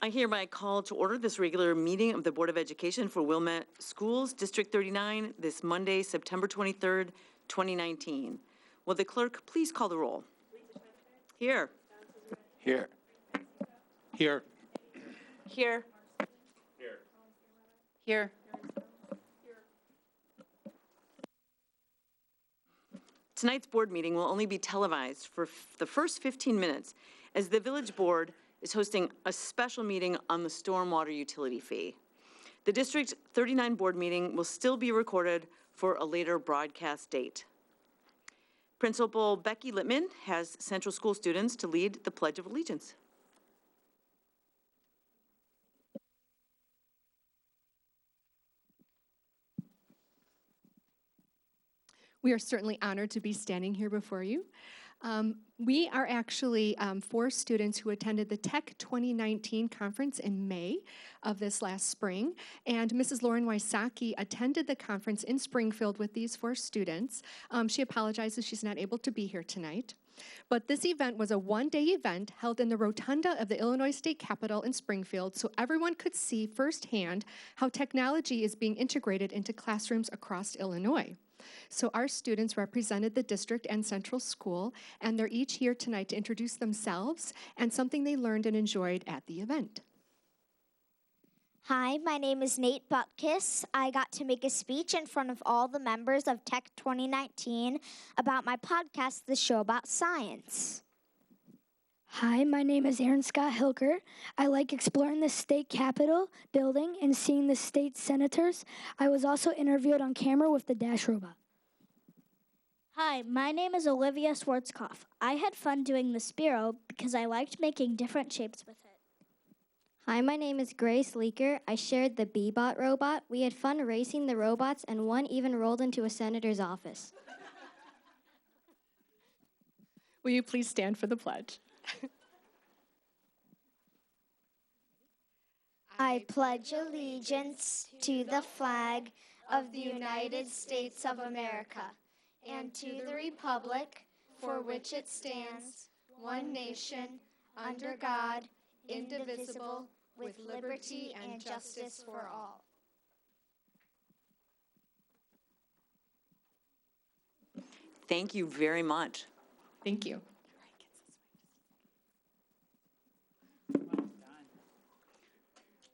I hereby call to order this regular meeting of the Board of Education for Wilmette Schools, District 39, this Monday, September 23rd, 2019. Will the clerk please call the roll? Here. Here. Here. Here. Here. Tonight's board meeting will only be televised for the first 15 minutes as the Village Board is hosting a special meeting on the stormwater utility fee. The District 39 board meeting will still be recorded for a later broadcast date. Principal Becky Littman has Central School students to lead the Pledge of Allegiance. We are certainly honored to be standing here before you. We are actually 4 students who attended the Tech 2019 conference in May of this last spring, and Mrs. Lauren Wysocki attended the conference in Springfield with these 4 students. She apologizes she's not able to be here tonight. But this event was a one-day event held in the rotunda of the Illinois State Capitol in Springfield, so everyone could see firsthand how technology is being integrated into classrooms across Illinois. So our students represented the district and Central School, and they're each here tonight to introduce themselves and something they learned and enjoyed at the event. Hi, my name is Nate Butkus. I got to make a speech in front of all the members of Tech 2019 about my podcast, The Show About Science. Hi, my name is Aaron Scott Hilker. I like exploring the state capitol building and seeing the state senators. I was also interviewed on camera with the Dash robot. Hi, my name is Olivia Schwarzkopf. I had fun doing the Spiro because I liked making different shapes with it. Hi, my name is Grace Leaker. I shared the Bee-Bot robot. We had fun racing the robots, and one even rolled into a senator's office. Will you please stand for the pledge? I pledge allegiance to the flag of the United States of America and to the republic for which it stands, one nation, under God, indivisible, with liberty and justice for all. Thank you very much. Thank you.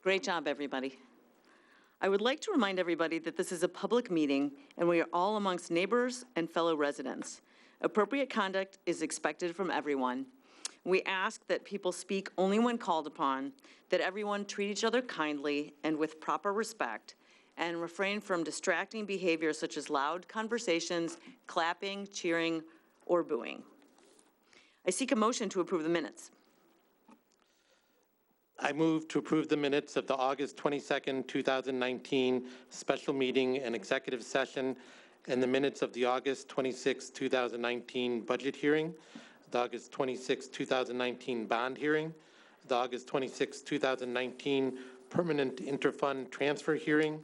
Great job, everybody. I would like to remind everybody that this is a public meeting and we are all amongst neighbors and fellow residents. Appropriate conduct is expected from everyone. We ask that people speak only when called upon, that everyone treat each other kindly and with proper respect, and refrain from distracting behavior such as loud conversations, clapping, cheering, or booing. I seek a motion to approve the minutes. I move to approve the minutes of the August 22nd, 2019 special meeting and executive session, and the minutes of the August 26, 2019 budget hearing, the August 26, 2019 bond hearing, the August 26, 2019 permanent interfund transfer hearing,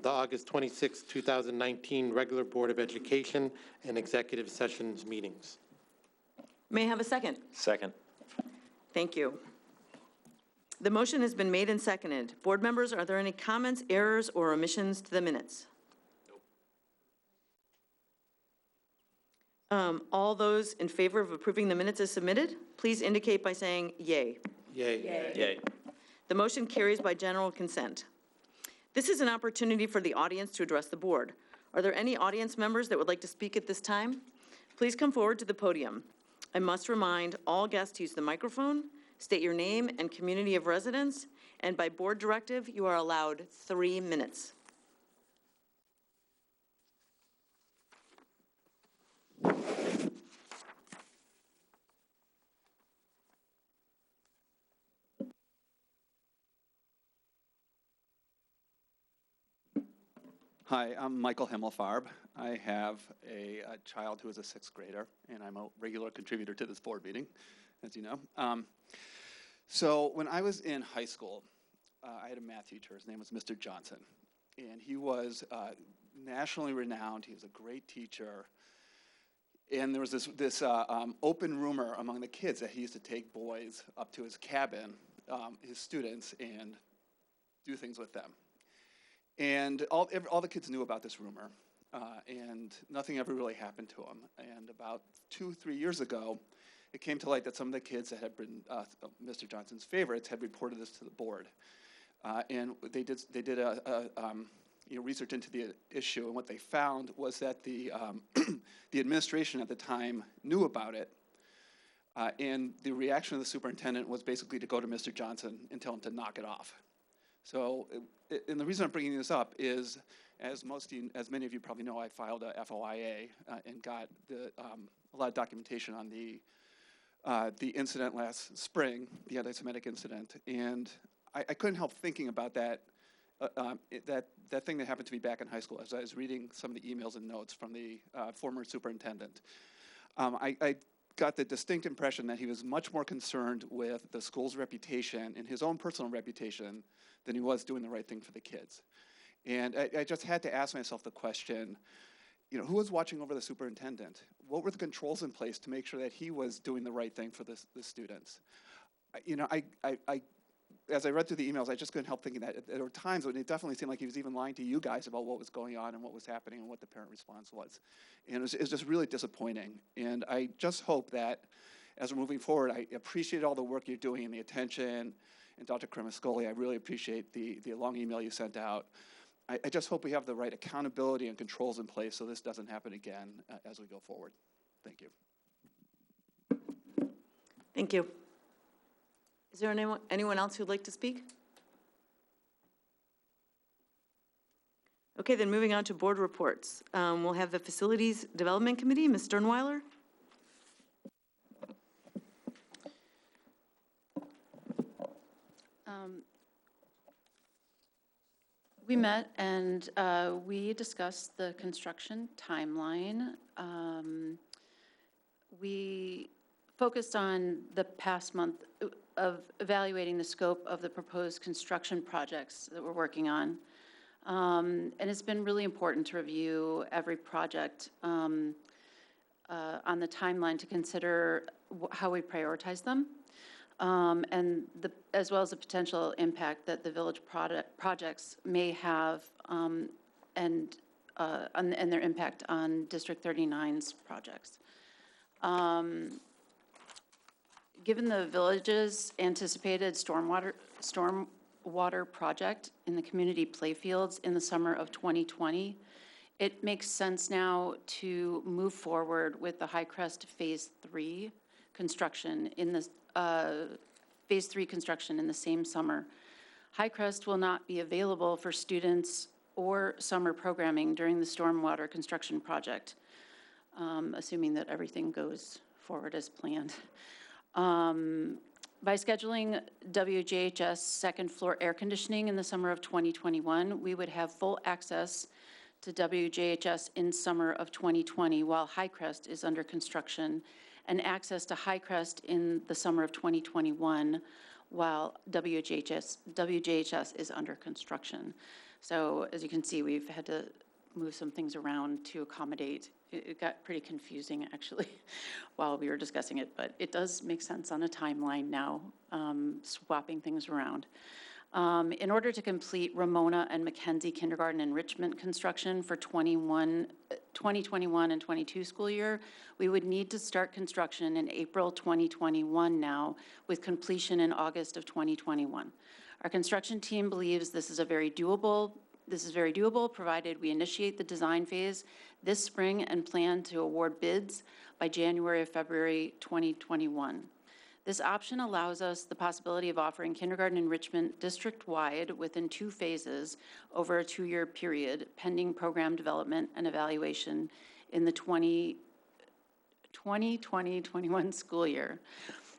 the August 26, 2019 regular Board of Education and executive sessions meetings. May I have a second? Second. Thank you. The motion has been made and seconded. Board members, are there any comments, errors, or omissions to the minutes? Nope. All those in favor of approving the minutes as submitted, please indicate by saying yay. Yay. Yay. Yay. The motion carries by general consent. This is an opportunity for the audience to address the board. Are there any audience members that would like to speak at this time? Please come forward to the podium. I must remind all guests to use the microphone, state your name and community of residence, and by board directive, you are allowed 3 minutes. Hi, I'm Michael Himmelfarb. I have a child who is a 6th grader, and I'm a regular contributor to this board meeting, as you know. So when I was in high school, I had a math teacher. His name was Mr. Johnson, and he was nationally renowned. He was a great teacher. And there was this open rumor among the kids that he used to take boys up to his cabin his students and do things with them. And all the kids knew about this rumor, and nothing ever really happened to him. And about 2-3 years ago, it came to light that some of the kids that had been Mr. Johnson's favorites had reported this to the board. And they did research into the issue, and what they found was that the administration at the time knew about it, and the reaction of the superintendent was basically to go to Mr. Johnson and tell him to knock it off. So, and the reason I'm bringing this up is, as many of you probably know, I filed a FOIA and got a lot of documentation on the incident last spring, the anti-Semitic incident, and I couldn't help thinking about that thing that happened to me back in high school as I was reading some of the emails and notes from the former superintendent. I got the distinct impression that he was much more concerned with the school's reputation and his own personal reputation than he was doing the right thing for the kids. And I just had to ask myself the question, who was watching over the superintendent? What were the controls in place to make sure that he was doing the right thing for the students? As I read through the emails, I just couldn't help thinking that there were times when it definitely seemed like he was even lying to you guys about what was going on and what was happening and what the parent response was. And it was just really disappointing. And I just hope that as we're moving forward, I appreciate all the work you're doing and the attention. And Dr. Cremascoli, I really appreciate the long email you sent out. I just hope we have the right accountability and controls in place so this doesn't happen again as we go forward. Thank you. Thank you. Is there anyone else who'd like to speak? Okay, then moving on to board reports. We'll have the Facilities Development Committee, Ms. Sternweiler. We met and we discussed the construction timeline. We focused on the past month of evaluating the scope of the proposed construction projects that we're working on. And it's been really important to review every project on the timeline to consider how we prioritize them. And as well as the potential impact that the village projects may have and their impact on District 39's projects. Given the village's anticipated stormwater project in the community playfields in the summer of 2020, it makes sense now to move forward with the High Crest Phase 3 construction in the Phase 3 construction in the same summer. High Crest will not be available for students or summer programming during the stormwater construction project, assuming that everything goes forward as planned. By scheduling WJHS second floor air conditioning in the summer of 2021, we would have full access to WJHS in summer of 2020 while High Crest is under construction, and access to High Crest in the summer of 2021 while WJHS is under construction. So as you can see, we've had to move some things around to accommodate. It got pretty confusing actually while we were discussing it, but it does make sense on a timeline now, swapping things around. In order to complete Ramona and Mackenzie kindergarten enrichment construction for 2021 and 22 school year, we would need to start construction in April 2021 now, with completion in August of 2021. Our construction team believes this is very doable, provided we initiate the design phase this spring and plan to award bids by January or February 2021. This option allows us the possibility of offering kindergarten enrichment district-wide within 2 phases over a 2-year period, pending program development and evaluation in the 2020-21 school year.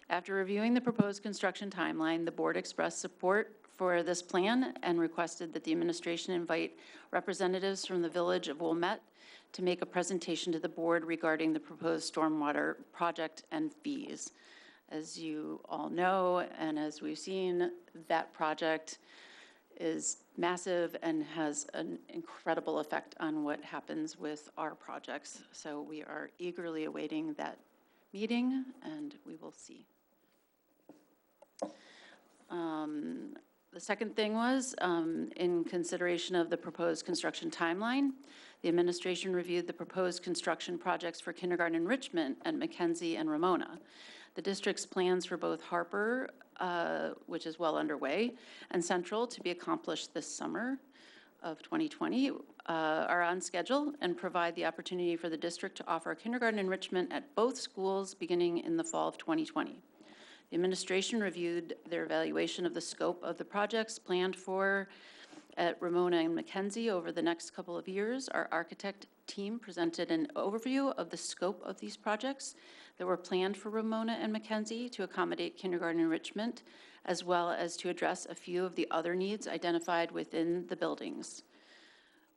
After reviewing the proposed construction timeline, the board expressed support for this plan and requested that the administration invite representatives from the village of Wilmette to make a presentation to the board regarding the proposed stormwater project and fees. As you all know, and as we've seen, that project is massive and has an incredible effect on what happens with our projects. So we are eagerly awaiting that meeting, and we will see. The second thing was, in consideration of the proposed construction timeline, the administration reviewed the proposed construction projects for kindergarten enrichment at Mackenzie and Ramona. The district's plans for both Harper, which is well underway, and Central to be accomplished this summer of 2020 are on schedule and provide the opportunity for the district to offer kindergarten enrichment at both schools beginning in the fall of 2020. The administration reviewed their evaluation of the scope of the projects planned for at Ramona and Mackenzie over the next couple of years. Our architect team presented an overview of the scope of these projects that were planned for Ramona and Mackenzie to accommodate kindergarten enrichment, as well as to address a few of the other needs identified within the buildings.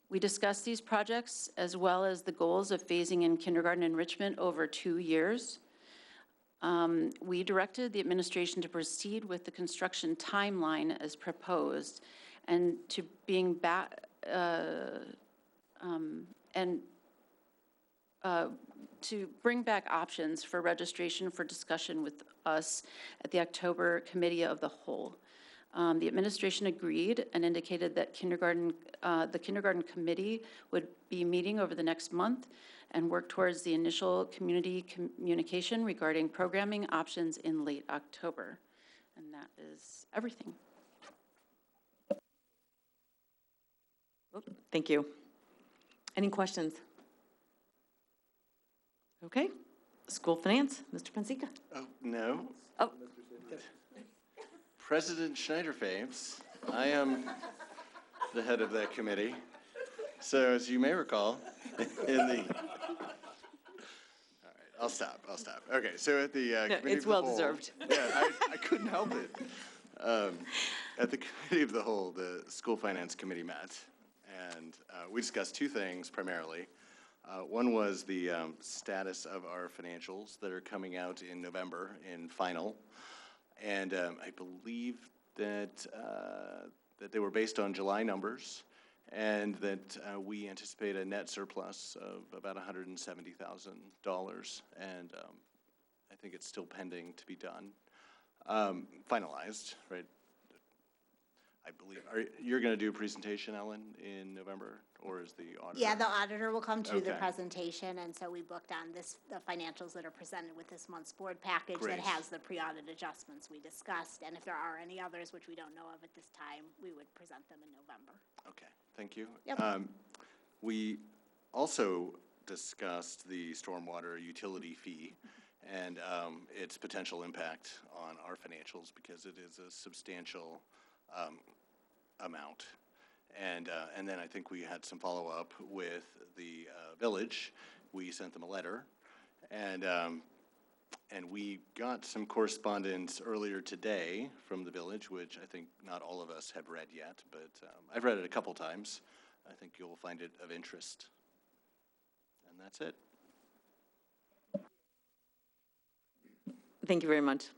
We discussed these projects as well as the goals of phasing in kindergarten enrichment over 2 years. We directed the administration to proceed with the construction timeline as proposed and to bring back options for registration for discussion with us at the October Committee of the Whole. The administration agreed and indicated that the kindergarten committee would be meeting over the next month and work towards the initial community communication regarding programming options in late October. And that is everything. Thank you. Any questions? Okay. School finance, Mr. Pensica. Oh, no. Oh. President Schneider faves. I am the head of that committee. So as you may recall, in the... All right, I'll stop. Okay, so at the committee it's of the well whole, deserved. Yeah, I couldn't help it. At the committee of the whole, the school finance committee met, and we discussed two things primarily. One was the status of our financials that are coming out in November in final, and I believe that that they were based on July numbers, and that we anticipate a net surplus of about $170,000, and I think it's still pending to be done, finalized, right? I believe. You're going to do a presentation, Ellen, in November, or is the auditor? Yeah, the auditor will come to the Okay. presentation, and so we booked on the financials that are presented with this month's board package Great. that has the pre-audit adjustments we discussed, and if there are any others, which we don't know of at this time, we would present them in November. Okay, thank you. Yep. We also discussed the stormwater utility fee and its potential impact on our financials because it is a substantial amount. And then I think we had some follow-up with the village. We sent them a letter, and we got some correspondence earlier today from the village, which I think not all of us have read yet, but I've read it a couple times. I think you'll find it of interest. And that's it. Thank you very much.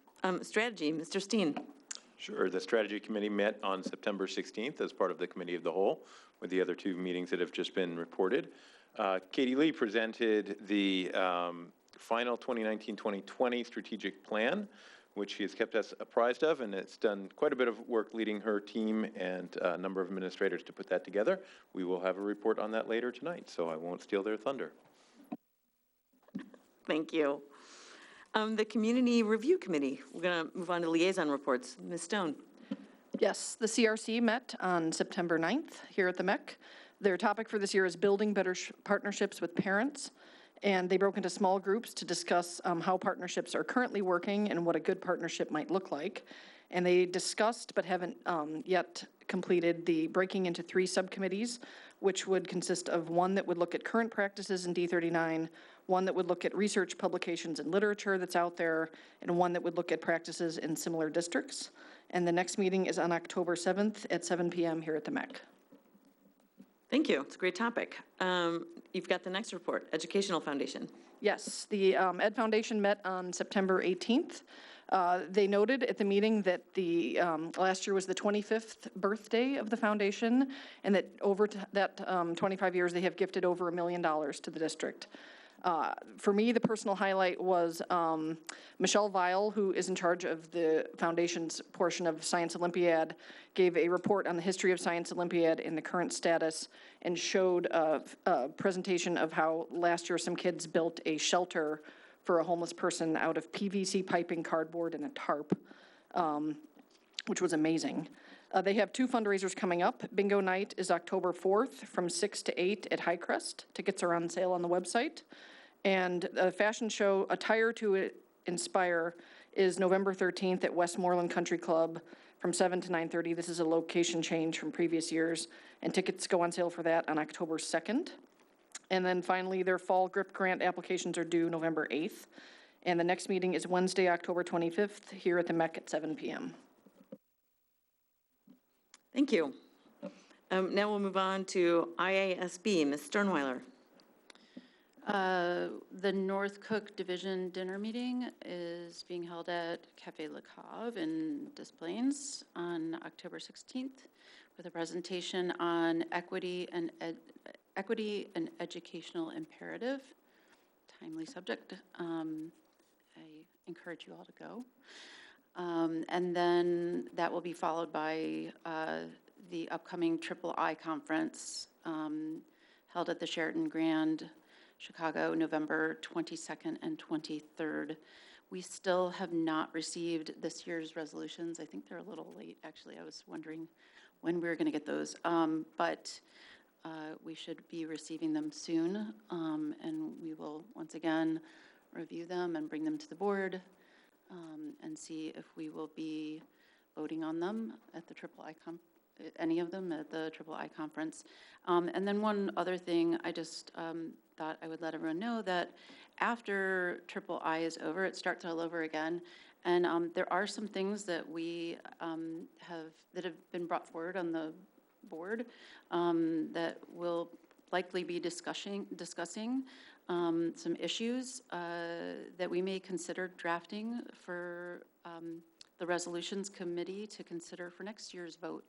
Strategy, Mr. Steen. Sure. The Strategy Committee met on September 16th as part of the Committee of the Whole with the other two meetings that have just been reported. Katie Lee presented the final 2019-2020 strategic plan, which she has kept us apprised of, and it's done quite a bit of work leading her team and a number of administrators to put that together. We will have a report on that later tonight, so I won't steal their thunder. Thank you. The Community Review Committee. We're going to move on to liaison reports. Ms. Stone. Yes, the CRC met on September 9th here at the MEC. Their topic for this year is building better partnerships with parents, and they broke into small groups to discuss how partnerships are currently working and what a good partnership might look like. And they discussed, but haven't yet completed, the breaking into 3 subcommittees, which would consist of one that would look at current practices in D39, one that would look at research publications and literature that's out there, and one that would look at practices in similar districts. And the next meeting is on October 7th at 7 p.m. here at the MEC. Thank you. It's a great topic. You've got the next report, Educational Foundation. Yes, the Ed Foundation met on September 18th. They noted at the meeting that the last year was the 25th birthday of the foundation, and that over that 25 years they have gifted over $1 million to the district. For me, the personal highlight was Michelle Weil, who is in charge of the foundation's portion of Science Olympiad, gave a report on the history of Science Olympiad and the current status, and showed a presentation of how last year some kids built a shelter for a homeless person out of PVC piping, cardboard, and a tarp, which was amazing. They have 2 fundraisers coming up. Bingo night is October 4th from 6 to 8 at Highcrest. Tickets are on sale on the website. And the fashion show, Attire to Inspire, is November 13th at Westmoreland Country Club from 7 to 9:30. This is a location change from previous years, and tickets go on sale for that on October 2nd. And then finally, their fall GRIP grant applications are due November 8th. And the next meeting is Wednesday, October 25th, here at the MEC at 7 p.m. Thank you. Now we'll move on to IASB. Ms. Sternweiler. The North Cook Division dinner meeting is being held at Cafe Le Cave in Des Plaines on October 16th with a presentation on equity and educational imperative. Timely subject. I encourage you all to go. And then that will be followed by the upcoming Triple I conference held at the Sheraton Grand, Chicago, November 22nd and 23rd. We still have not received this year's resolutions. I think they're a little late, actually. I was wondering when we were going to get those. But we should be receiving them soon. And we will, once again, review them and bring them to the board and see if we will be voting on them at the Triple I any of them at the Triple I conference. And then one other thing, I just thought I would let everyone know that after Triple I is over, it starts all over again. And there are some things that we have been brought forward on the board that we'll likely be discussing some issues that we may consider drafting for the resolutions committee to consider for next year's vote.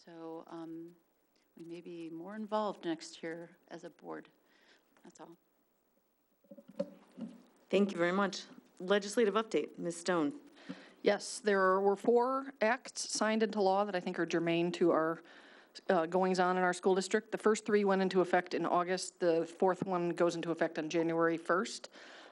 So we may be more involved next year as a board. That's all. Thank you very much. Legislative update, Ms. Stone. Yes, there were 4 acts signed into law that I think are germane to our goings on in our school district. The first 3 went into effect in August. The 4th one goes into effect on January 1st.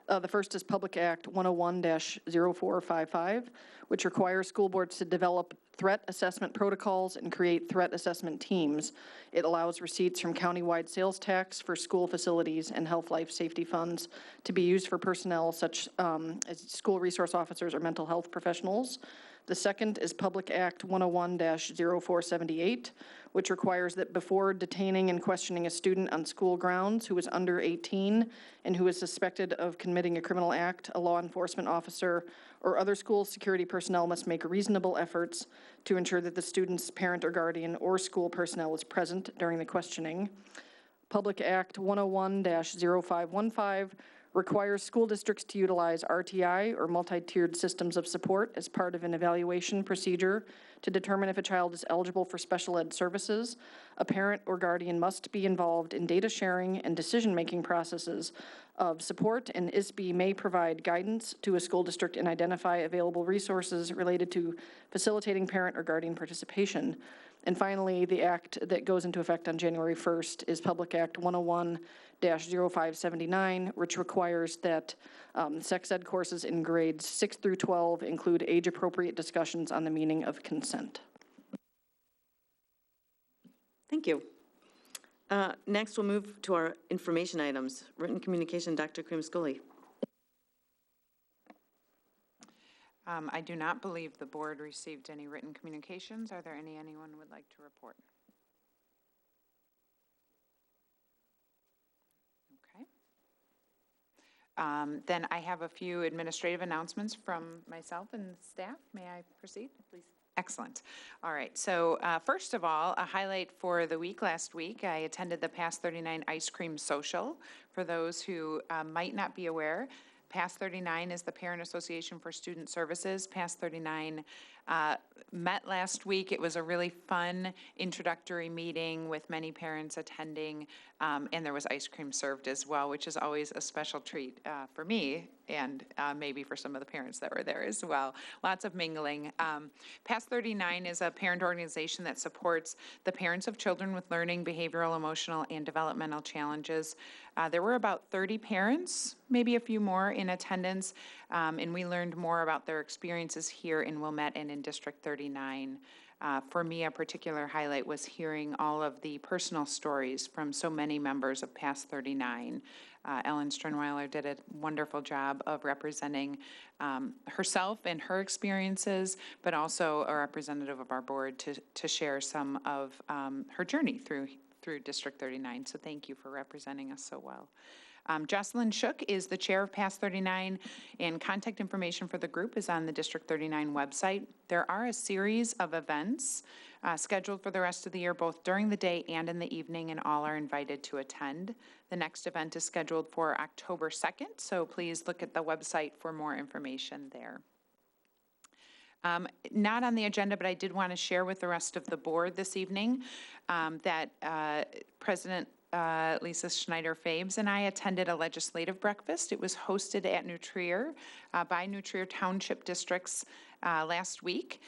The first is Public Act 101-0455, which requires school boards to develop threat assessment protocols and create threat assessment teams. It allows receipts from countywide sales tax for school facilities and health life safety funds to be used for personnel such as school resource officers or mental health professionals. The second is Public Act 101-0478, which requires that before detaining and questioning a student on school grounds who is under 18 and who is suspected of committing a criminal act, a law enforcement officer or other school security personnel must make reasonable efforts to ensure that the student's parent or guardian or school personnel is present during the questioning. Public Act 101-0515 requires school districts to utilize RTI or multi-tiered systems of support as part of an evaluation procedure to determine if a child is eligible for special ed services. A parent or guardian must be involved in data sharing and decision-making processes of support, and ISB may provide guidance to a school district and identify available resources related to facilitating parent or guardian participation. And finally, the act that goes into effect on January 1st is Public Act 101-0579, which requires that sex ed courses in grades 6 through 12 include age-appropriate discussions on the meaning of consent. Thank you. Next, we'll move to our information items. Written communication, Dr. Krim-Scully. I do not believe the board received any written communications. Are there anyone would like to report? Okay. Then I have a few administrative announcements from myself and staff. May I proceed? Please. Excellent. All right. So first of all, a highlight for the week last week, I attended the Pass 39 Ice Cream Social. For those who might not be aware, Pass 39 is the Parent Association for Student Services. Pass 39 met last week. It was a really fun introductory meeting with many parents attending, and there was ice cream served as well, which is always a special treat for me and maybe for some of the parents that were there as well. Lots of mingling. Pass 39 is a parent organization that supports the parents of children with learning, behavioral, emotional, and developmental challenges. There were about 30 parents, maybe a few more in attendance, and we learned more about their experiences here in Wilmette and in District 39. For me, a particular highlight was hearing all of the personal stories from so many members of Pass 39. Ellen Sternweiler did a wonderful job of representing herself and her experiences, but also a representative of our board to share some of her journey through District 39. So thank you for representing us so well. Jocelyn Shook is the chair of Pass 39, and contact information for the group is on the District 39 website. There are a series of events scheduled for the rest of the year, both during the day and in the evening, and all are invited to attend. The next event is scheduled for October 2nd, so please look at the website for more information there. Not on the agenda, but I did want to share with the rest of the board this evening that President Lisa Schneider-Fabes and I attended a legislative breakfast. It was hosted at New Trier by New Trier Township districts last week.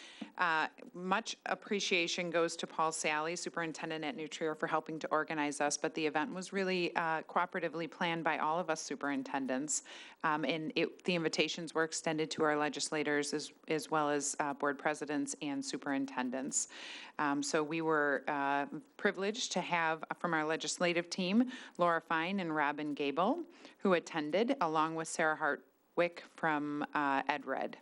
Much appreciation goes to Paul Sally, superintendent at New Trier, for helping to organize us, but the event was really cooperatively planned by all of us superintendents, and the invitations were extended to our legislators as well as board presidents and superintendents. So we were privileged to have from our legislative team, Laura Fine and Robin Gable, who attended, along with Sarah Hartwick from EdRed.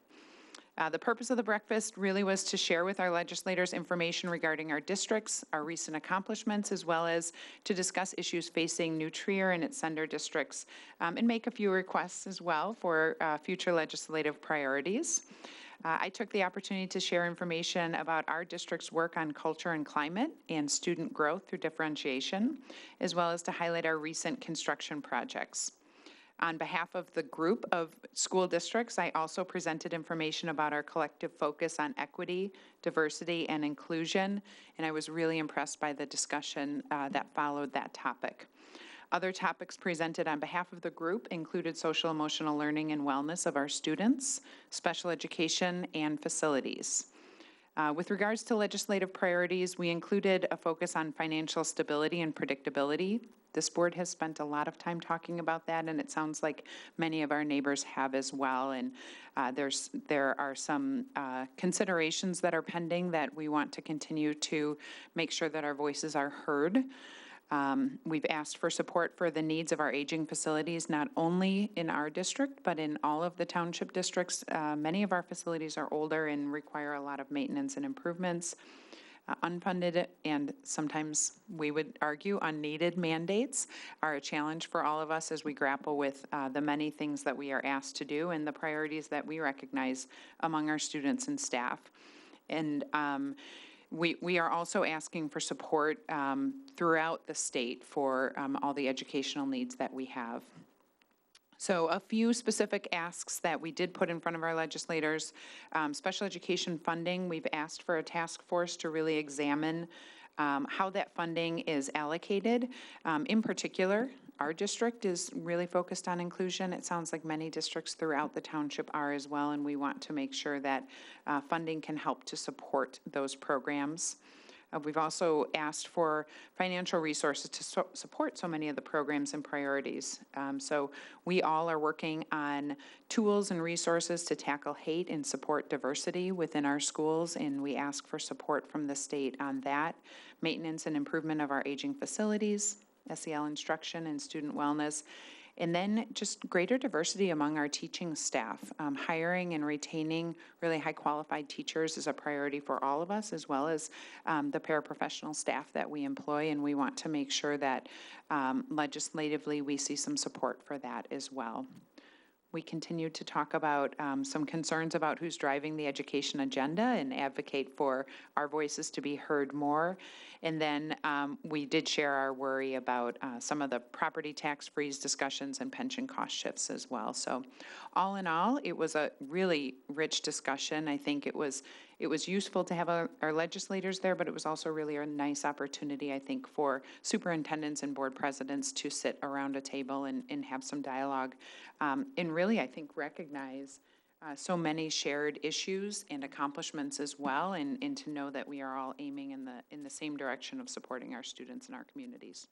The purpose of the breakfast really was to share with our legislators information regarding our districts, our recent accomplishments, as well as to discuss issues facing New Trier and its sender districts, and make a few requests as well for future legislative priorities. I took the opportunity to share information about our district's work on culture and climate and student growth through differentiation, as well as to highlight our recent construction projects. On behalf of the group of school districts, I also presented information about our collective focus on equity, diversity, and inclusion, and I was really impressed by the discussion that followed that topic. Other topics presented on behalf of the group included social emotional learning and wellness of our students, special education, and facilities. With regards to legislative priorities, we included a focus on financial stability and predictability. This board has spent a lot of time talking about that, and it sounds like many of our neighbors have as well. And there are some considerations that are pending that we want to continue to make sure that our voices are heard. We've asked for support for the needs of our aging facilities, not only in our district, but in all of the township districts. Many of our facilities are older and require a lot of maintenance and improvements. Unfunded and sometimes we would argue unneeded mandates are a challenge for all of us as we grapple with the many things that we are asked to do and the priorities that we recognize among our students and staff. And we are also asking for support throughout the state for all the educational needs that we have. So a few specific asks that we did put in front of our legislators. Special education funding, we've asked for a task force to really examine how that funding is allocated. In particular, our district is really focused on inclusion. It sounds like many districts throughout the township are as well, and we want to make sure that funding can help to support those programs. We've also asked for financial resources to support so many of the programs and priorities. So we all are working on tools and resources to tackle hate and support diversity within our schools, and we ask for support from the state on that. Maintenance and improvement of our aging facilities, SEL instruction and student wellness, and then just greater diversity among our teaching staff. Hiring and retaining really high qualified teachers is a priority for all of us, as well as the paraprofessional staff that we employ, and we want to make sure that legislatively we see some support for that as well. We continue to talk about some concerns about who's driving the education agenda and advocate for our voices to be heard more. And then we did share our worry about some of the property tax freeze discussions and pension cost shifts as well. So all in all, it was a really rich discussion. I think it was it was useful to have our legislators there, but it was also really a nice opportunity, I think, for superintendents and board presidents to sit around a table and have some dialogue, and really, I think, recognize so many shared issues and accomplishments as well, and to know that we are all aiming in the same direction of supporting our students and our communities.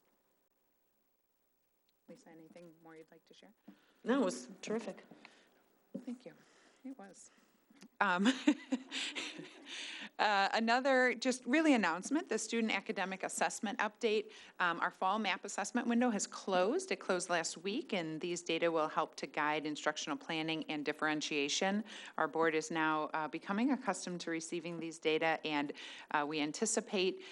Lisa, anything more you'd like to share? No, it was terrific. Thank you. It was. Another just really announcement, the student academic assessment update. Our fall MAP assessment window has closed. It closed last week, and these data will help to guide instructional planning and differentiation. Our board is now becoming accustomed to receiving these data, and we anticipate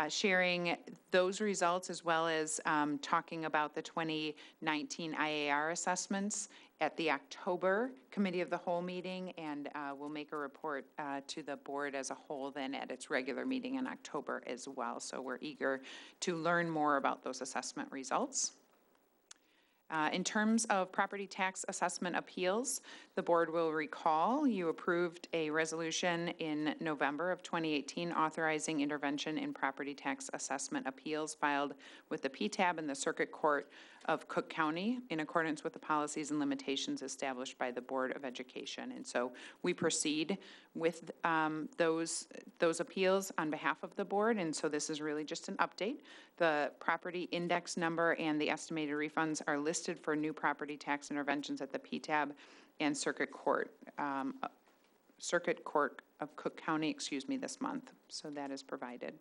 sharing those results as well as talking about the 2019 IAR assessments at the October Committee of the Whole meeting, and we'll make a report to the board as a whole then at its regular meeting in October as well. So we're eager to learn more about those assessment results. In terms of property tax assessment appeals, the board will recall you approved a resolution in November of 2018 authorizing intervention in property tax assessment appeals filed with the PTAB and the Circuit Court of Cook County in accordance with the policies and limitations established by the Board of Education. And so we proceed with those appeals on behalf of the board, and so this is really just an update. The property index number and the estimated refunds are listed for new property tax interventions at the PTAB and Circuit Court of Cook County, this month. So that is provided.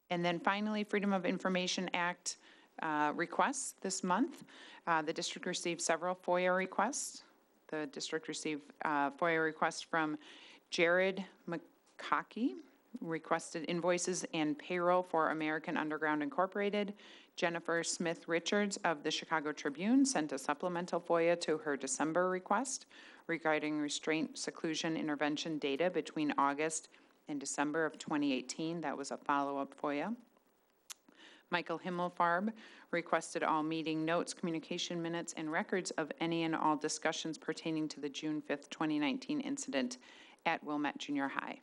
And then finally, Freedom of Information Act requests this month. The district received several FOIA requests. The district received FOIA requests from Jared McCockey, requested invoices and payroll for American Underground Incorporated. Jennifer Smith Richards of the Chicago Tribune sent a supplemental FOIA to her December request regarding restraint seclusion intervention data between August and December of 2018. That was a follow-up FOIA. Michael Himmelfarb requested all meeting notes, communication minutes, and records of any and all discussions pertaining to the June 5th, 2019 incident at Wilmette Junior High.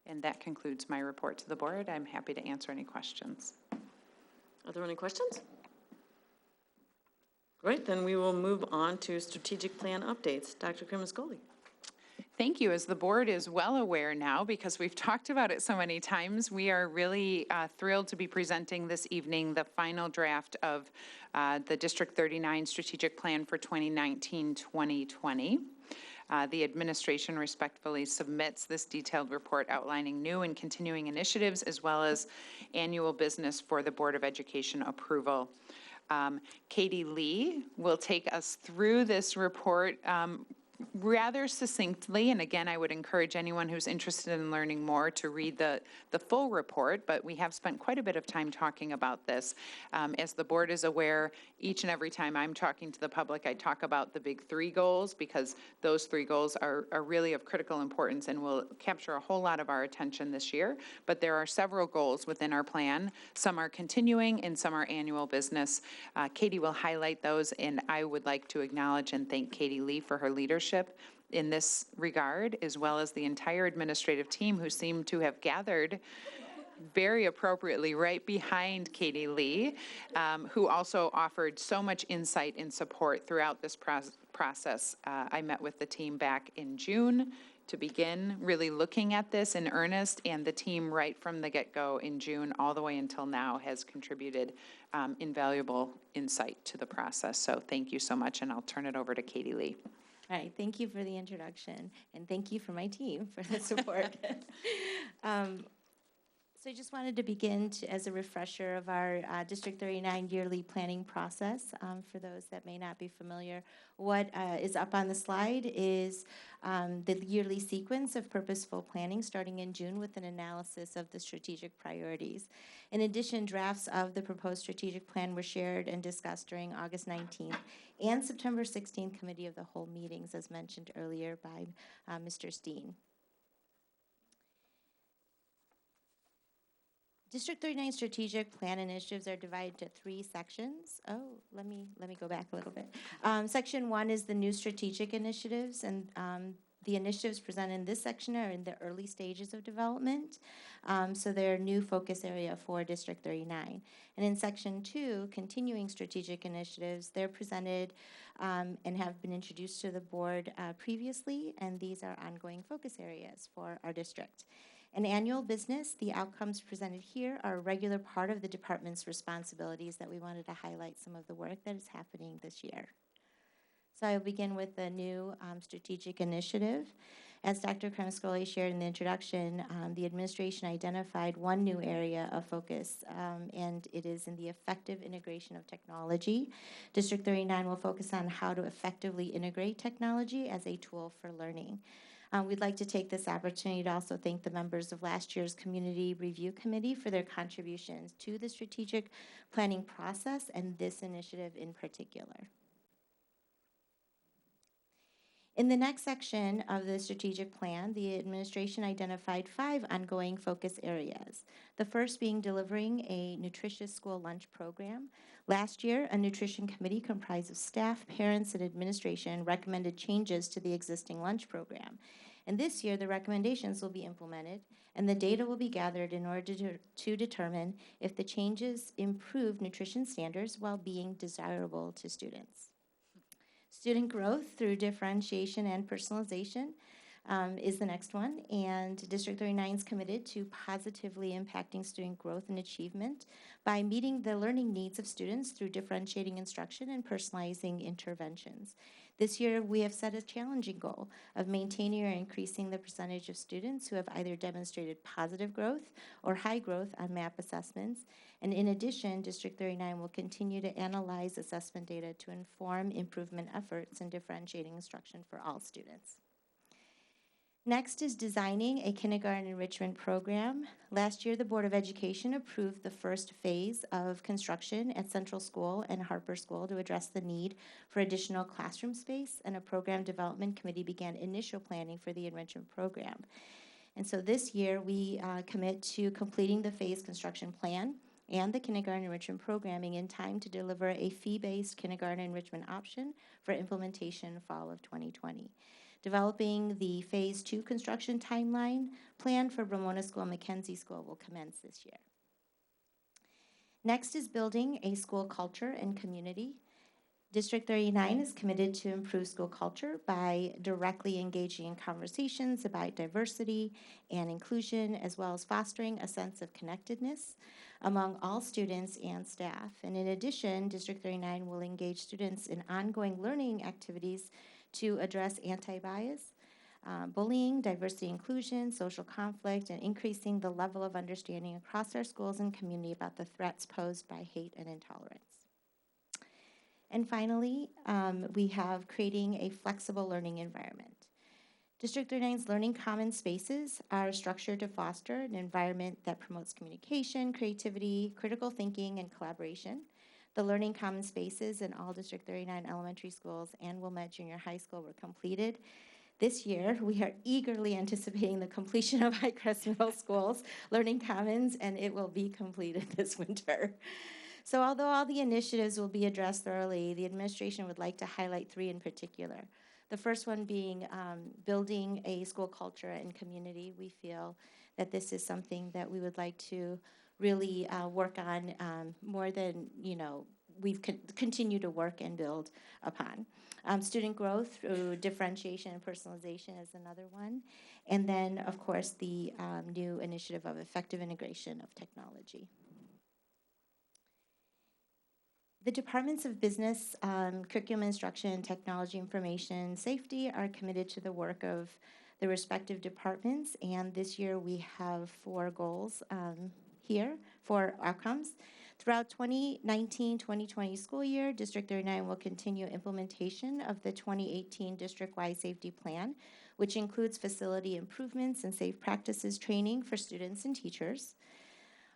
And that concludes my report to the board. I'm happy to answer any questions. Are there any questions? Great, then we will move on to strategic plan updates. Dr. Krimascoli. Thank you. As the board is well aware now, because we've talked about it so many times, we are really thrilled to be presenting this evening the final draft of the District 39 strategic plan for 2019-2020. The administration respectfully submits this detailed report outlining new and continuing initiatives as well as annual business for the Board of Education approval. Katie Lee will take us through this report rather succinctly, and again, I would encourage anyone who's interested in learning more to read the full report, but we have spent quite a bit of time talking about this. As the board is aware, each and every time I'm talking to the public, I talk about the big three goals because those three goals are really of critical importance and will capture a whole lot of our attention this year, but there are several goals within our plan. Some are continuing and some are annual business. Katie will highlight those, and I would like to acknowledge and thank Katie Lee for her leadership in this regard, as well as the entire administrative team who seem to have gathered very appropriately right behind Katie Lee, who also offered so much insight and support throughout this process. I met with the team back in June to begin really looking at this in earnest, and the team right from the get-go in June all the way until now has contributed invaluable insight to the process. So thank you so much, and I'll turn it over to Katie Lee. All right, thank you for the introduction, and thank you for my team for the support. So I just wanted to begin as a refresher of our District 39 yearly planning process. For those that may not be familiar, what is up on the slide is the yearly sequence of purposeful planning starting in June with an analysis of the strategic priorities. In addition, drafts of the proposed strategic plan were shared and discussed during August 19th and September 16th Committee of the Whole meetings, as mentioned earlier by Mr. Steen. District 39 strategic plan initiatives are divided into 3 sections. Oh, let me go back a little bit. Section 1 is the new strategic initiatives, and The initiatives presented in this section are in the early stages of development, so they're a new focus area for District 39. And in Section 2, continuing strategic initiatives, they're presented and have been introduced to the board previously, and these are ongoing focus areas for our district. In annual business, the outcomes presented here are a regular part of the department's responsibilities that we wanted to highlight some of the work that is happening this year. So I'll begin with the new strategic initiative. As Dr. Kremskole shared in the introduction, the administration identified one new area of focus, and it is in the effective integration of technology. District 39 will focus on how to effectively integrate technology as a tool for learning. We'd like to take this opportunity to also thank the members of last year's Community Review Committee for their contributions to the strategic planning process and this initiative in particular. In the next section of the strategic plan, the administration identified 5 ongoing focus areas. The first being delivering a nutritious school lunch program. Last year, a nutrition committee comprised of staff, parents, and administration recommended changes to the existing lunch program. And this year, the recommendations will be implemented, and the data will be gathered in order to determine if the changes improve nutrition standards while being desirable to students. Student growth through differentiation and personalization is the next one, and District 39 is committed to positively impacting student growth and achievement by meeting the learning needs of students through differentiating instruction and personalizing interventions. This year, we have set a challenging goal of maintaining or increasing the percentage of students who have either demonstrated positive growth or high growth on MAP assessments. And in addition, District 39 will continue to analyze assessment data to inform improvement efforts in differentiating instruction for all students. Next is designing a kindergarten enrichment program. Last year, the Board of Education approved the first phase of construction at Central School and Harper School to address the need for additional classroom space, and a program development committee began initial planning for the enrichment program. And so this year, we commit to completing the phase construction plan and the kindergarten enrichment programming in time to deliver a fee-based kindergarten enrichment option for implementation fall of 2020. Developing the Phase 2 construction timeline plan for Ramona School and Mackenzie School will commence this year. Next is building a school culture and community. District 39 is committed to improve school culture by directly engaging in conversations about diversity and inclusion, as well as fostering a sense of connectedness among all students and staff. And in addition, District 39 will engage students in ongoing learning activities to address anti-bias, bullying, diversity inclusion, social conflict, and increasing the level of understanding across our schools and community about the threats posed by hate and intolerance. And finally, we have creating a flexible learning environment. District 39's Learning Commons spaces are structured to foster an environment that promotes communication, creativity, critical thinking, and collaboration. The Learning Commons spaces in all District 39 elementary schools and Wilmette Junior High School were completed. This year, we are eagerly anticipating the completion of Highcrest Middle School's Learning Commons, and it will be completed this winter. So although all the initiatives will be addressed thoroughly, the administration would like to highlight 3 in particular. The first one being building a school culture and community. We feel that this is something that we would like to really work on more than, we've continued to work and build upon. Student growth through differentiation and personalization is another one. And then, of course, the new initiative of effective integration of technology. The Departments of Business, Curriculum Instruction, Technology, Information, Safety are committed to the work of the respective departments, and this year we have 4 goals here, 4 outcomes. Throughout 2019-2020 school year, District 39 will continue implementation of the 2018 district-wide safety plan, which includes facility improvements and safe practices training for students and teachers.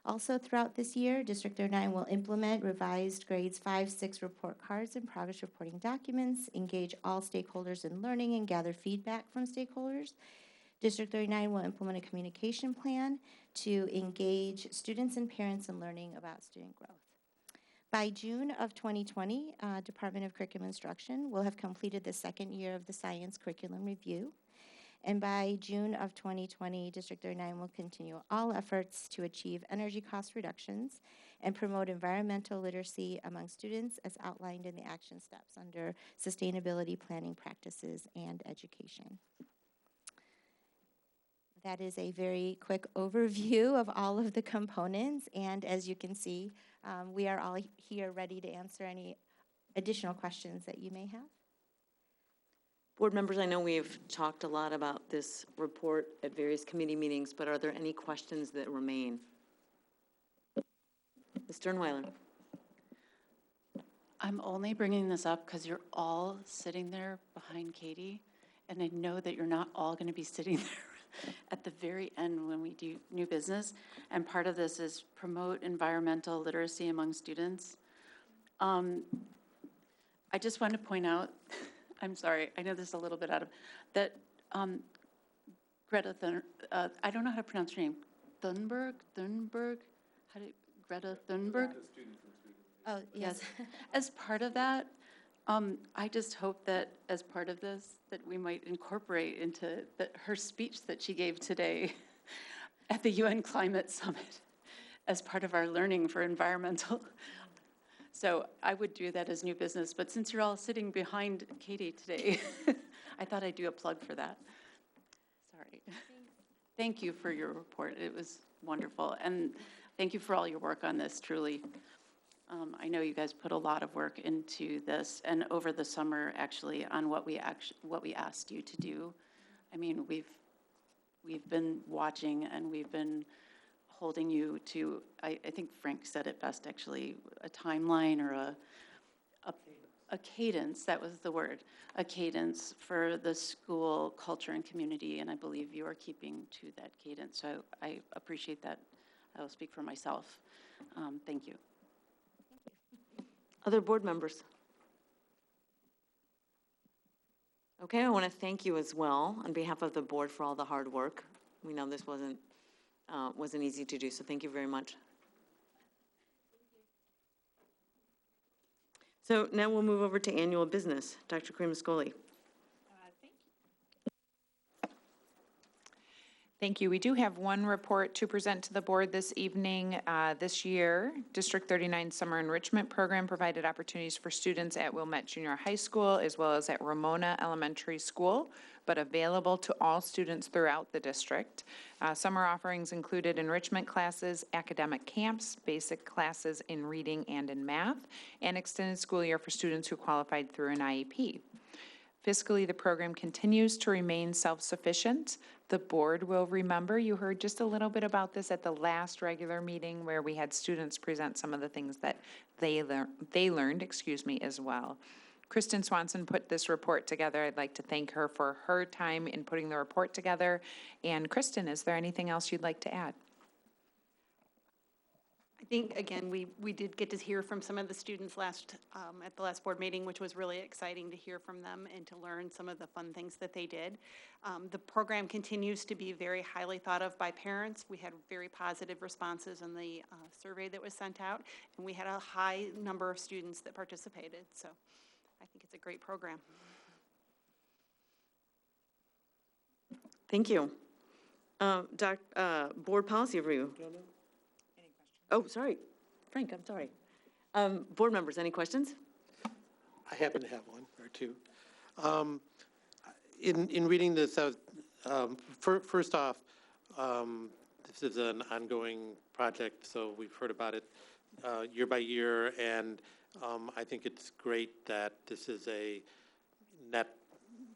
Also throughout this year, District 39 will implement revised grades 5-6 report cards and progress reporting documents, engage all stakeholders in learning, and gather feedback from stakeholders. District 39 will implement a communication plan to engage students and parents in learning about student growth. By June of 2020, Department of Curriculum Instruction will have completed the 2nd year of the Science Curriculum Review. And by June of 2020, District 39 will continue all efforts to achieve energy cost reductions and promote environmental literacy among students as outlined in the action steps under sustainability planning practices and education. That is a very quick overview of all of the components, and as you can see, we are all here ready to answer any additional questions that you may have. Board members, I know we've talked a lot about this report at various committee meetings, but are there any questions that remain? Ms. Sternweiler. I'm only bringing this up because you're all sitting there behind Katie, and I know that you're not all going to be sitting there at the very end when we do new business, and part of this is promote environmental literacy among students. I just want to point out, I'm sorry, I know this is a little bit out of, that Greta I don't know how to pronounce her name, Thunberg, Greta Thunberg? Oh, yes. As part of that, I just hope that as part of this, that we might incorporate into her speech that she gave today at the UN Climate Summit as part of our learning for environmental. So I would do that as new business, but since you're all sitting behind Katie today, I thought I'd do a plug for that. Sorry. Thank you for your report. It was wonderful. And thank you for all your work on this, truly. I know you guys put a lot of work into this, and over the summer, actually, on what we asked you to do. I mean, we've been watching, and we've been holding you to, I think Frank said it best, actually, a timeline or a cadence, that was the word, a cadence for the school culture and community, and I believe you are keeping to that cadence. So I appreciate that. I will speak for myself. Thank you. Other board members? Okay, I want to thank you as well on behalf of the board for all the hard work. We know this wasn't easy to do, so thank you very much. So now we'll move over to annual business. Dr. Cremascoli. Thank you. We do have one report to present to the board this evening. This year, District 39 Summer Enrichment Program provided opportunities for students at Wilmette Junior High School as well as at Ramona Elementary School, but available to all students throughout the district. Summer offerings included enrichment classes, academic camps, basic classes in reading and in math, and extended school year for students who qualified through an IEP. Fiscally, the program continues to remain self-sufficient. The board will remember, you heard just a little bit about this at the last regular meeting where we had students present some of the things that they learned, as well. Kristen Swanson put this report together. I'd like to thank her for her time in putting the report together. And Kristen, is there anything else you'd like to add? I think, again, we did get to hear from some of the students at the last board meeting, which was really exciting to hear from them and to learn some of the fun things that they did. The program continues to be very highly thought of by parents. We had very positive responses in the survey that was sent out, and we had a high number of students that participated. So I think it's a great program. Thank you. Board policy review. Oh, sorry. Frank, I'm sorry. Board members, any questions? I happen to have one or two. In reading this, first off, this is an ongoing project, so we've heard about it year by year, and I think it's great that this is a net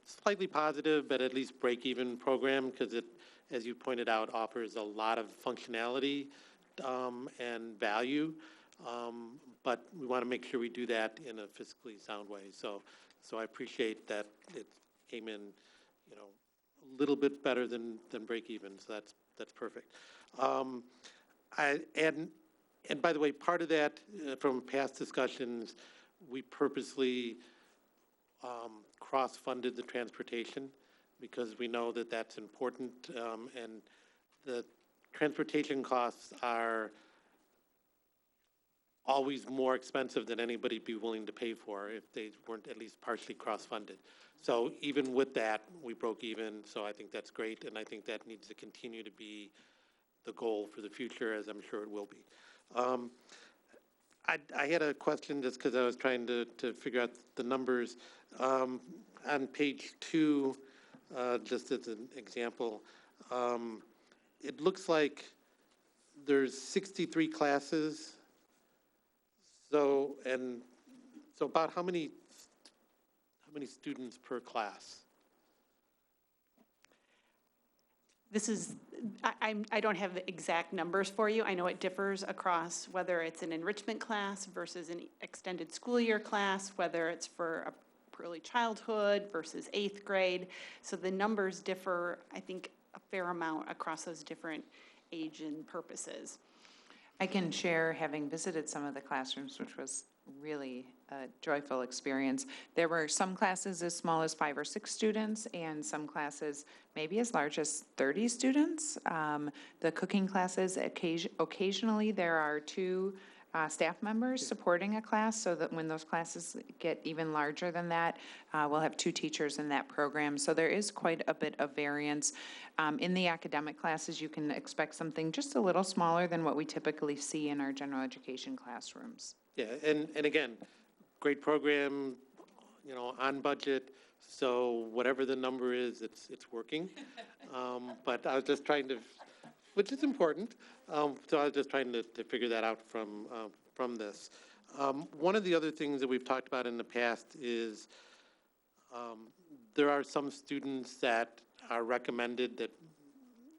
slightly positive, but at least break-even program, because it, as you pointed out, offers a lot of functionality and value, but we want to make sure we do that in a fiscally sound way. So I appreciate that it came in, a little bit better than break even. So that's perfect. And by the way, part of that from past discussions, we purposely cross-funded the transportation because we know that that's important, and the transportation costs are always more expensive than anybody'd be willing to pay for if they weren't at least partially cross-funded. So even with that, we broke even, so I think that's great, and I think that needs to continue to be the goal for the future, as I'm sure it will be. I had a question just because I was trying to figure out the numbers. On page 2, just as an example, it looks like there's 63 classes. So about how many students per class? This is, I don't have the exact numbers for you. I know it differs across whether it's an enrichment class versus an extended school year class, whether it's for a early childhood versus 8th grade. So the numbers differ, I think, a fair amount across those different age and purposes. I can share, having visited some of the classrooms, which was really a joyful experience. There were some classes as small as 5 or 6 students, and some classes maybe as large as 30 students. The cooking classes, occasionally there are 2 staff members supporting a class, so that when those classes get even larger than that, we'll have 2 teachers in that program. So there is quite a bit of variance. In the academic classes, you can expect something just a little smaller than what we typically see in our general education classrooms. Yeah, and again, great program, on budget. So whatever the number is, it's working. But I was just trying to, which is important. So I was just trying to figure that out from this. One of the other things that we've talked about in the past is there are some students that are recommended that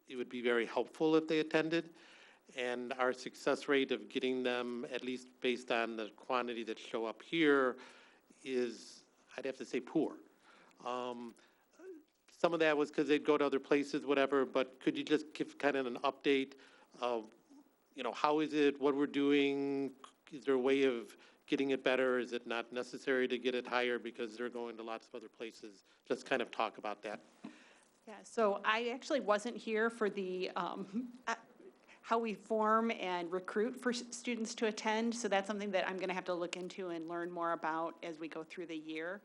it would be very helpful if they attended. And our success rate of getting them, at least based on the quantity that show up here, is, I'd have to say, poor. Some of that was because they'd go to other places, whatever, but could you just give kind of an update of, how is it, what we're doing? Is there a way of getting it better? Is it not necessary to get it higher because they're going to lots of other places? Just kind of talk about that. Yeah, so I actually wasn't here for the how we form and recruit for students to attend. So that's something that I'm going to have to look into and learn more about as we go through the year.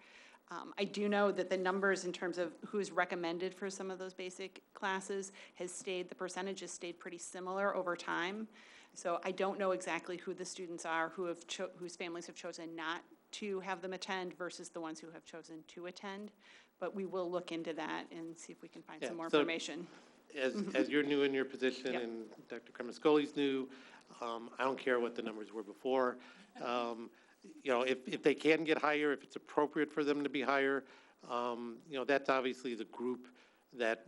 I do know that the numbers in terms of who's recommended for some of those basic classes the percentage has stayed pretty similar over time. So I don't know exactly who the students are whose families have chosen not to have them attend versus the ones who have chosen to attend. But we will look into that and see if we can find some more information. As you're new in your position, Yep. and Dr. Kremascoli's new, I don't care what the numbers were before. If they can get higher, if it's appropriate for them to be higher, that's obviously the group that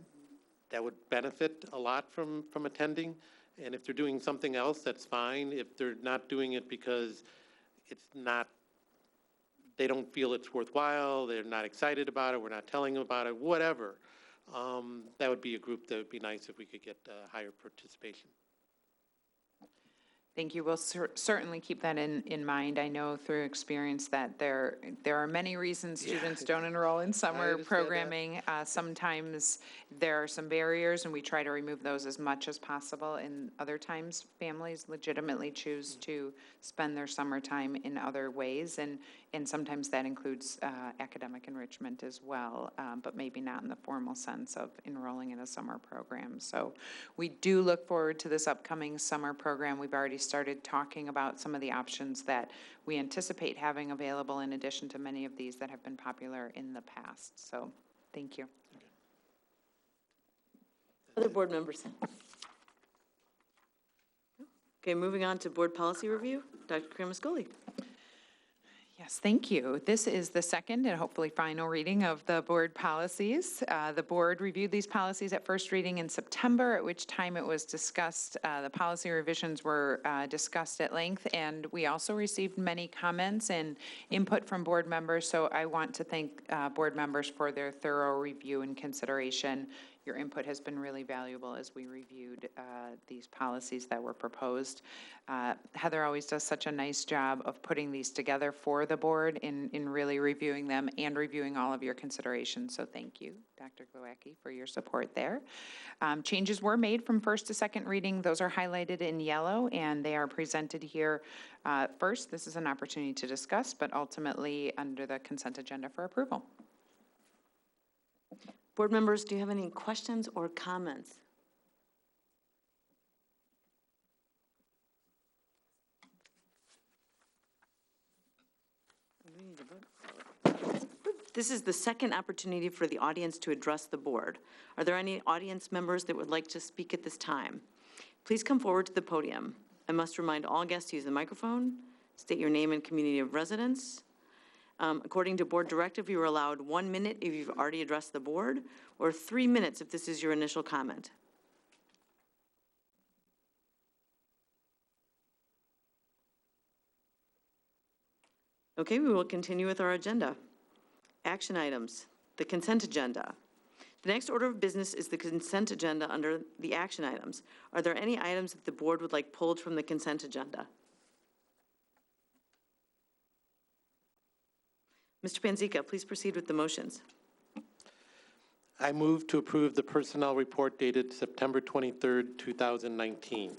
would benefit a lot from attending. And if they're doing something else, that's fine. If they're not doing it because they don't feel it's worthwhile, they're not excited about it, we're not telling them about it, whatever. That would be a group that would be nice if we could get higher participation. Thank you. We'll certainly keep that in mind. I know through experience that there are many reasons students don't enroll in summer programming. Sometimes there are some barriers, and we try to remove those as much as possible. And other times, families legitimately choose to spend their summertime in other ways, and sometimes that includes academic enrichment as well, but maybe not in the formal sense of enrolling in a summer program. So we do look forward to this upcoming summer program. We've already started talking about some of the options that we anticipate having available in addition to many of these that have been popular in the past. So thank you. Other board members? Okay, moving on to board policy review. Dr. Kremascoli. Yes, thank you. This is the second and hopefully final reading of the board policies. The board reviewed these policies at first reading in September, at which time it was discussed. The policy revisions were discussed at length, and we also received many comments and input from board members. So I want to thank board members for their thorough review and consideration. Your input has been really valuable as we reviewed these policies that were proposed. Heather always does such a nice job of putting these together for the board in really reviewing them and reviewing all of your considerations. So thank you, Dr. Glowacki, for your support there. Changes were made from first to second reading. Those are highlighted in yellow, and they are presented here. First, this is an opportunity to discuss, but ultimately under the consent agenda for approval. Board members, do you have any questions or comments? This is the second opportunity for the audience to address the board. Are there any audience members that would like to speak at this time? Please come forward to the podium. I must remind all guests to use the microphone, state your name and community of residence. According to board directive, you are allowed 1 minute if you've already addressed the board, or 3 minutes if this is your initial comment. Okay, we will continue with our agenda. Action items, the consent agenda. The next order of business is the consent agenda under the action items. Are there any items that the board would like pulled from the consent agenda? Mr. Panzika, please proceed with the motions. I move to approve the personnel report dated September 23rd, 2019.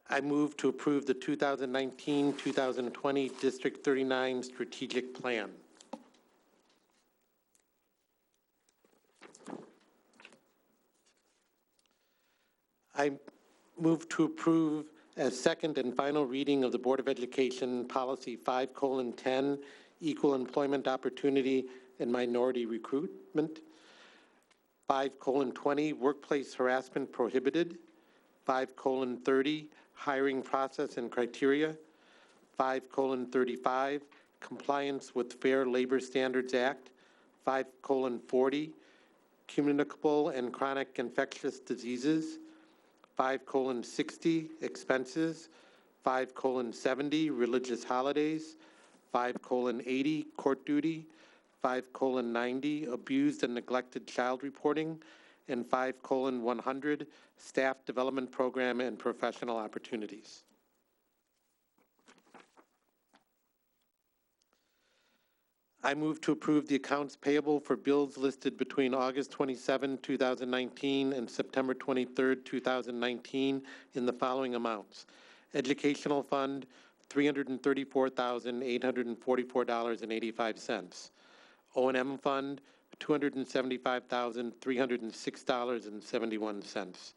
I move to approve the 2019-2020 District 39 Strategic Plan. I move to approve as second and final reading of the Board of Education Policy 5:10, Equal Employment Opportunity and Minority Recruitment, 5:20, Workplace Harassment Prohibited, 5:30, Hiring Process and Criteria, 5:35, Compliance with Fair Labor Standards Act, 5:40, Communicable and Chronic Infectious Diseases, 5:60, Expenses, 5:70, Religious Holidays, 5:80, Court Duty, 5:90, Abused and Neglected Child Reporting, and 5:100, Staff Development Program and Professional Opportunities. I move to approve the accounts payable for bills listed between August 27, 2019 and September 23, 2019 in the following amounts. Educational Fund, $334,844.85. O&M Fund, $275,306.71.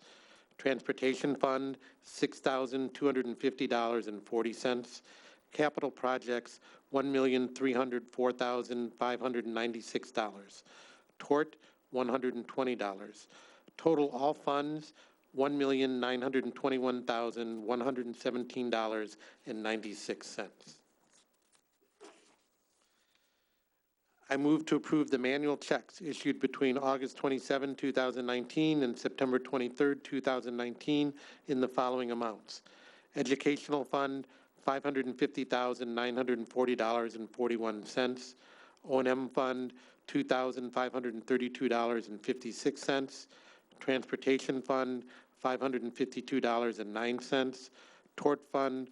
Transportation Fund, $6,250.40. Capital Projects, $1,304,596. Tort, $120. Total all funds, $1,921,117.96. I move to approve the manual checks issued between August 27, 2019 and September 23, 2019 in the following amounts. Educational Fund, $550,940.41. O&M Fund, $2,532.56. Transportation Fund, $552.09. Tort Fund,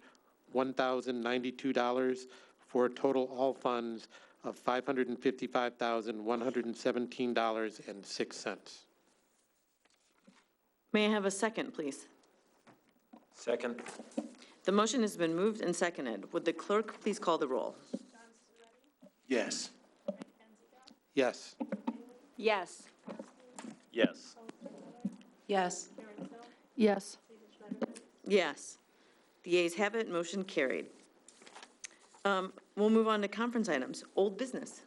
$1,092, for a total all funds of $555,117.06. May I have a second, please? Second. The motion has been moved and seconded. Would the clerk please call the roll? Yes. Yes. Yes. Yes. Yes. Yes. Yes. The ayes have it, motion carried. We'll move on to conference items. Old business.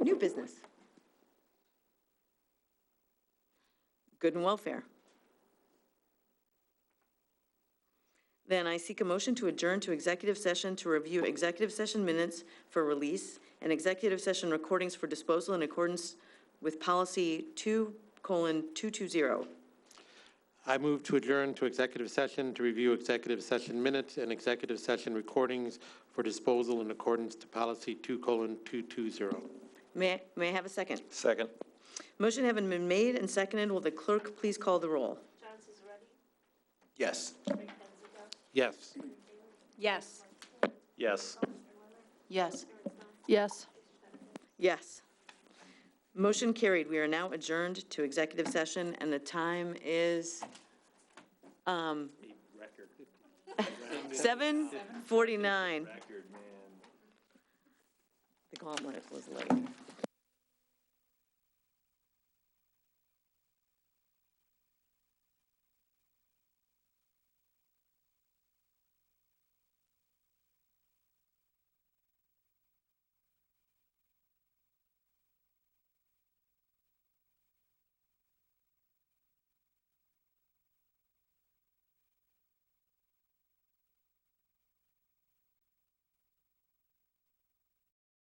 New business. Good and welfare. Then I seek a motion to adjourn to executive session to review executive session minutes for release and executive session recordings for disposal in accordance with policy 2:220. I move to adjourn to executive session to review executive session minutes and executive session recordings for disposal in accordance to policy 2:220. May I have a second? Second. Motion having been made and seconded, will the clerk please call the roll? Yes. Yes. Yes. Yes. Yes. Yes. Yes. Motion carried. We are now adjourned to executive session, and the time is 7:49. The gauntlet was late.